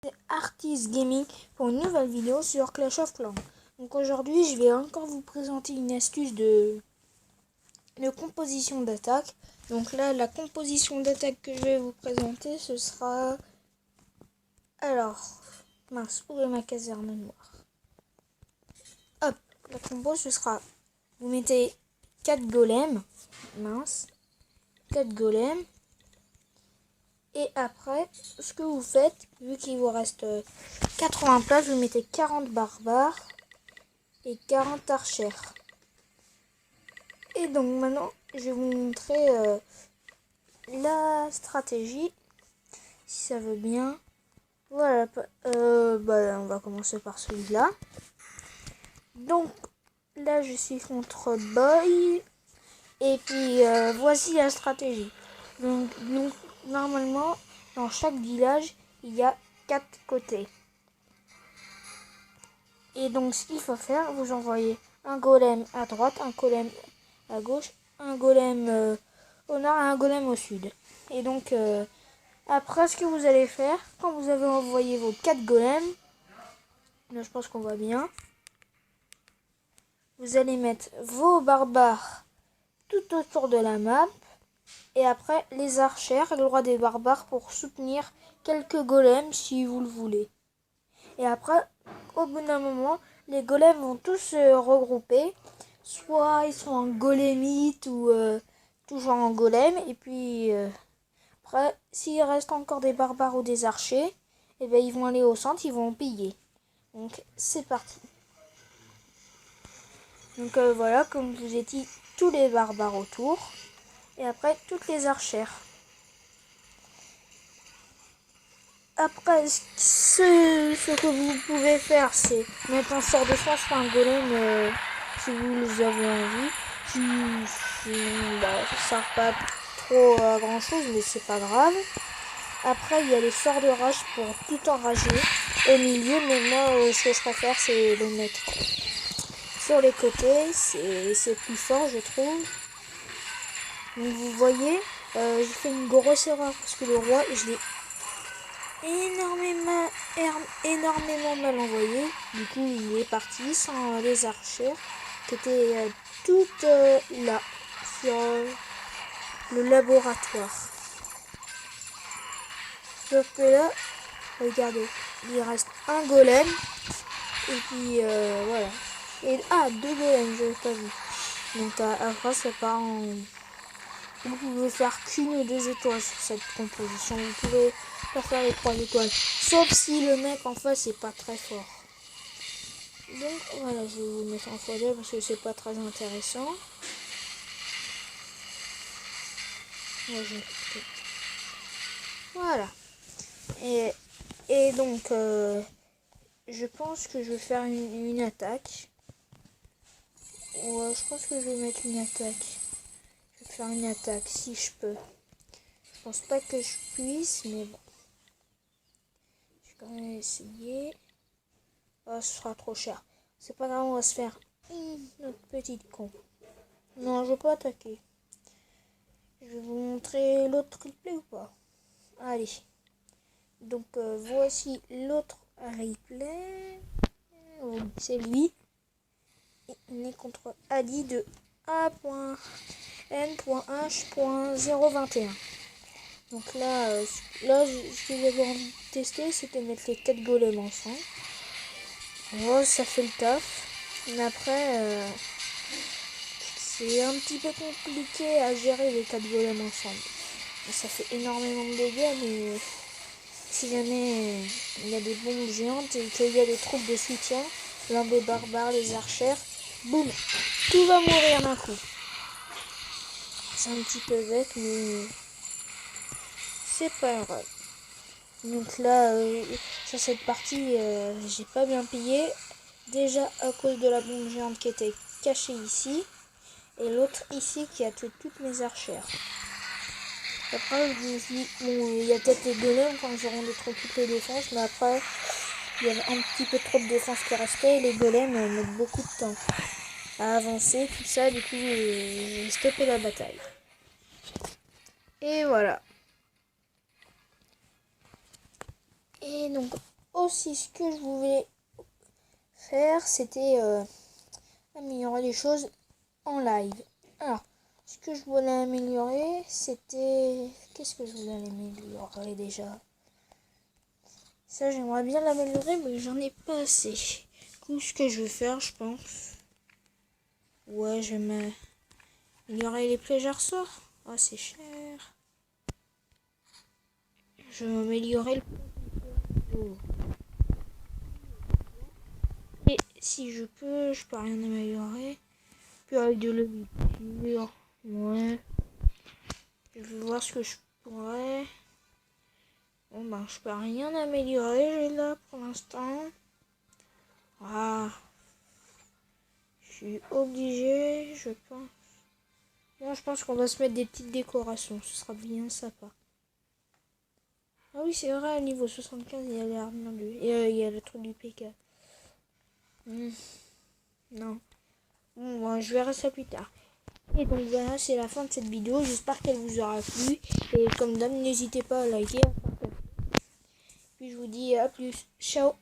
C'est Artist Gaming pour une nouvelle vidéo sur Clash of Clans. Donc aujourd'hui je vais encore vous présenter une astuce de composition d'attaque. Donc là la composition d'attaque que je vais vous présenter ce sera... Alors, mince, où est ma caserne noire? Hop, la compo ce sera... Vous mettez 4 golems, mince, 4 golems. Et après, ce que vous faites, vu qu'il vous reste 80 places, vous mettez 40 barbares et 40 archères. Et donc maintenant, je vais vous montrer la stratégie, si ça veut bien. Voilà, on va commencer par celui-là. Donc là, je suis contre Boy. Et puis, voici la stratégie. Donc, normalement, dans chaque village, il y a 4 côtés. Et donc, ce qu'il faut faire, vous envoyez un golem à droite, un golem à gauche, un golem au nord et un golem au sud. Et donc, après, ce que vous allez faire, quand vous avez envoyé vos 4 golems, là, je pense qu'on voit bien, vous allez mettre vos barbares tout autour de la map. Et après, les archères, le roi des barbares pour soutenir quelques golems si vous le voulez. Et après, au bout d'un moment, les golems vont tous se regrouper. Soit ils sont en golemite ou toujours en golem. Et puis, après, s'il reste encore des barbares ou des archers, et bien, ils vont aller au centre, ils vont piller. Donc, c'est parti. Donc, voilà, comme je vous ai dit, tous les barbares autour. Et après, toutes les archères. Après, ce que vous pouvez faire, c'est mettre un sort de force sur un golem si vous les avez envie. Ça sert pas trop à grand chose, mais c'est pas grave. Après, il y a les sorts de rage pour tout enrager au milieu, mais moi, ce que je préfère, c'est le mettre sur les côtés. C'est plus fort, je trouve. Donc, vous voyez, j'ai fait une grosse erreur parce que le roi, je l'ai énormément mal envoyé. Du coup, il est parti sans les archères qui étaient toutes là sur le laboratoire. Sauf que là, regardez, il reste un golem et puis voilà. Et deux golems, je n'avais pas vu. Donc après, ça part en... Vous pouvez faire qu'une ou 2 étoiles sur cette composition. Vous pouvez pas faire les 3 étoiles. Sauf si le mec en face est pas très fort. Donc voilà, je vais vous mettre en x2 parce que c'est pas très intéressant. Voilà. Et donc, je pense que je vais faire une attaque. Ouais, je pense que je vais mettre une attaque. Je vais faire une attaque si je peux. Je pense pas que je puisse, mais bon. Je vais quand même essayer. Oh, ce sera trop cher. C'est pas grave, on va se faire notre petite con. Non, je vais pas attaquer. Je vais vous montrer l'autre replay ou pas? Allez. Donc, voici l'autre replay. Oui, c'est lui. Et on est contre Ali de A.N.H.021. Donc là, ce que j'avais envie de tester, c'était mettre les 4 golems ensemble. Oh, ça fait le taf. Mais après, c'est un petit peu compliqué à gérer les 4 golems ensemble. Ça fait énormément de dégâts, mais si jamais il y a des bombes géantes et qu'il y a des troupes de soutien, l'un des barbares, les archères, boum, tout va mourir d'un coup. C'est un petit peu bête, mais c'est pas grave. Donc là, sur cette partie, j'ai pas bien pillé. Déjà à cause de la bombe géante qui était cachée ici. Et l'autre ici qui a tué toutes mes archères. Après, je me suis dit, bon, il y a peut-être les golems quand ils auront détruit toutes les défenses. Mais après, il y avait un petit peu trop de défense qui restait. Et les golems mettent beaucoup de temps à avancer. Tout ça, du coup, j'ai stoppé la bataille. Et voilà. Et donc, aussi, ce que je voulais faire, c'était améliorer les choses en live. Alors, ce que je voulais améliorer, c'était... Qu'est-ce que je voulais améliorer déjà? Ça, j'aimerais bien l'améliorer, mais j'en ai pas assez. Du coup, ce que je vais faire, je pense... Ouais, je vais améliorer les pleasure sorts. Ah, c'est cher. Je vais améliorer le... Et si je peux rien améliorer. Puis avec de l'ouverture, ouais. Je vais voir ce que je pourrais. Bon ben je peux rien améliorer là pour l'instant. Ah. Je suis obligé, je pense. Bon, je pense qu'on va se mettre des petites décorations, ce sera bien sympa. Ah oui, c'est vrai, à niveau 75, il y a l'air bien du... il y a le truc du PK. Non. Bon, ben, je verrai ça plus tard. Et donc voilà, c'est la fin de cette vidéo. J'espère qu'elle vous aura plu. Et comme d'hab, n'hésitez pas à liker, à partager. Puis je vous dis à plus. Ciao.